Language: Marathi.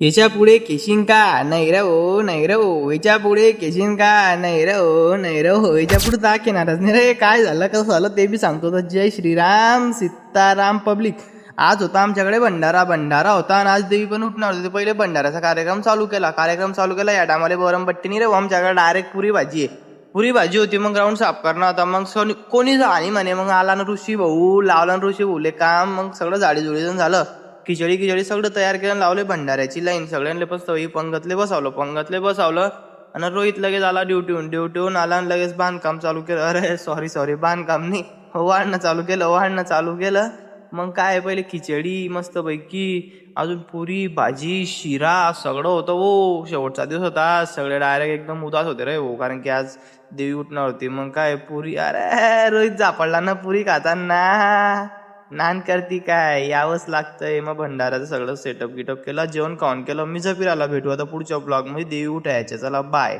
याच्या पुढे केशीन का नाही रे हो नाही रे हो याच्या पुढे केशीन का नाही रे हो नाही रे हो याच्या पुढे दाखवणारच नाही रे. काय झालं कसं झालं ते बी सांगतो. तर जय श्रीराम सीताराम पब्लिक. आज होता आमच्याकडे भंडारा होता आणि आज देवी पण उठणार होती. पहिले भंडाऱ्याचा कार्यक्रम चालू केला या टायमाला बरमपट्टी नाही रे भाऊ, आमच्याकडे डायरेक्ट पुरी भाजी होती. मग ग्राउंड साफ करणं होता. मग कोणी आणि म्हणे मग आला ना ऋषी भाऊ, लावला ना ऋषी भाऊले काम. मग सगळं झाडी झालं. खिचडी सगळं तयार केलं, लावले भंडाऱ्याची लाईन. सगळ्यांना पंगतले बसवलं आणि रोहित लगेच आला ड्युटीहून आला आणि लगेच बांधकाम चालू केलं. अरे सॉरी बांधकाम नाही, वाढणं चालू केलं. मग काय पहिले खिचडी मस्त पैकी, अजून पुरी भाजी शिरा सगळं होतं. हो शेवटचा दिवस होता, सगळे डायरेक्ट एकदम उदास होते रे हो, कारण की आज देवी उठणार होती. मग काय पुरी, अरे रोहित झापडला ना पुरी खाताना. नान करती काय, यावंच लागतंय. मग भंडाऱ्याचं सगळं सेटअप केलं, जेवण खाऊन केलं. मी जपीराला भेटू आता पुढच्या ब्लॉग मध्ये. देवी उठायचे, चला बाय.